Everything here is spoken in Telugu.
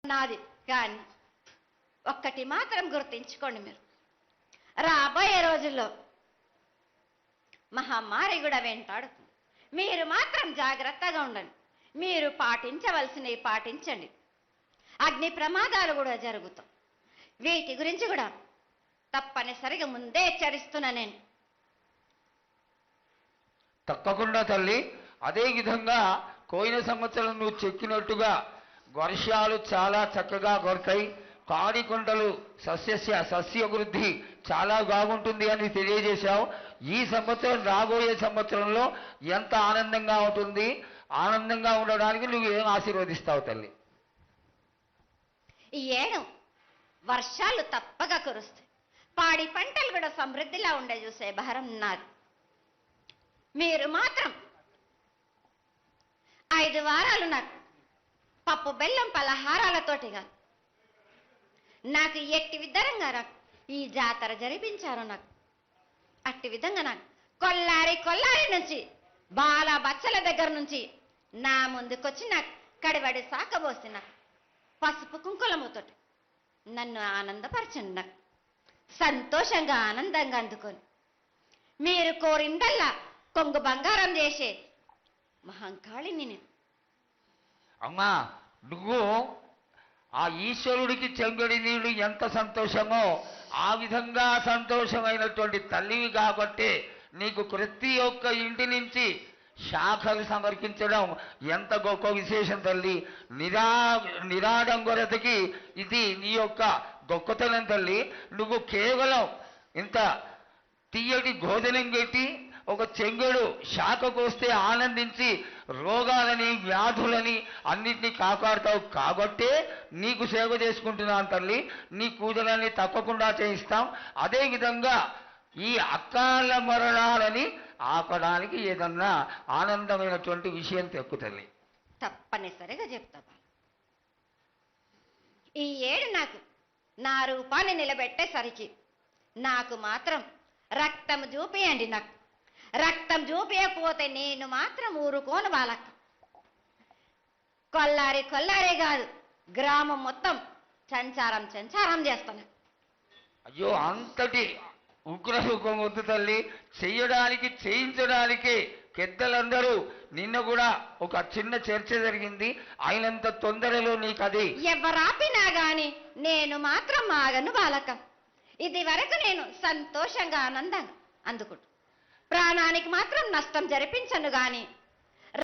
నాది. కానీ ఒక్కటి మాత్రం గుర్తించుకోండి, మీరు రాబోయే రోజుల్లో మహమ్మారి కూడా వెంటాడుతుంది. మీరు మాత్రం జాగ్రత్తగా ఉండండి. మీరు పాటించవలసినవి పాటించండి. అగ్ని ప్రమాదాలు కూడా జరుగుతాయి. వీటి గురించి కూడా తప్పనిసరిగా ముందే హెచ్చరిస్తున్నా నేను. తప్పకుండా తల్లి. అదే విధంగా పోయిన సంవత్సరం నువ్వు చెక్కినట్టుగా వర్షాలు చాలా చక్కగా కొడతాయి. కాడికొండలు సస్యవృద్ధి చాలా బాగుంటుంది అని తెలియజేశావు. ఈ సంవత్సరం రాబోయే సంవత్సరంలో ఎంత ఆనందంగా ఉంటుంది, ఆనందంగా ఉండడానికి నువ్వు ఏం ఆశీర్వదిస్తావు తల్లి? ఈ ఏడు వర్షాలు తప్పగా కురుస్తాయి. పాడి పంటలు కూడా సమృద్ధిలా ఉండే చూసే భారం నాది. మీరు మాత్రం 5 వారాలు నాకు పప్పు బెల్లం పలహారాలతోటిగా నాకు ఎట్టి విధంగా నాకు ఈ జాతర జరిపించారు. నాకు అట్టి విధంగా నాకు కొల్లారి నుంచి బాల బచ్చల దగ్గర నుంచి నా ముందుకొచ్చి నాకు కడివడి సాకబోసి నాకు పసుపు కుంకులముతోటి నన్ను ఆనందపరచండి. నాకు సంతోషంగా ఆనందంగా అందుకొని మీరు కోరిందల్లా కొంగు బంగారం చేసే మహంకాళిని నేను. అమ్మా, నువ్వు ఆ ఈశ్వరుడికి చెంగడి నీళ్ళు ఎంత సంతోషమో ఆ విధంగా సంతోషమైనటువంటి తల్లివి కాబట్టి నీకు ప్రతి ఒక్క ఇంటి నుంచి శాఖలు సమర్పించడం ఎంత గొప్ప విశేషం తల్లి. నిరాడంబరతకి ఇది నీ యొక్క గొప్పతనం తల్లి. నువ్వు కేవలం ఇంత తీయటి భోజనం పెట్టి ఒక చెంగుడు శాఖకు వస్తే ఆనందించి రోగాలని వ్యాధులని అన్నింటినీ కాపాడుతావు కాబట్టే నీకు సేవ చేసుకుంటున్నాను తల్లి. నీ పూజలన్నీ తప్పకుండా చేయిస్తాం. అదేవిధంగా ఈ అకాల మరణాలని ఆపడానికి ఏదన్నా ఆనందమైనటువంటి విషయం తెక్కు తల్లి. తప్పనిసరిగా చెప్తా. ఈ ఏడు నాకు నా రూపాన్ని నిలబెట్టేసరికి నాకు మాత్రం రక్తం చూపియండి. నాకు రక్తం చూపించకపోతే నేను మాత్రం ఊరుకోను. వాళ్ళకు కొల్లారే కాదు, గ్రామం మొత్తం సంచారం చేస్తాను. అయ్యో, అంతటి ఉగ్రసుఖం వద్దు తల్లి. చేయించడానికి పెద్దలందరూ నిన్న కూడా ఒక చిన్న చర్చ జరిగింది. అయినంత తొందరలో నీకు అది ఎవరాపినా గాని నేను మాత్రం ఆగను బాలక. ఇది వరకు నేను సంతోషంగా ఆనందంగా అందుకుంటా. ప్రాణానికి మాత్రం నష్టం జరిపించను గాని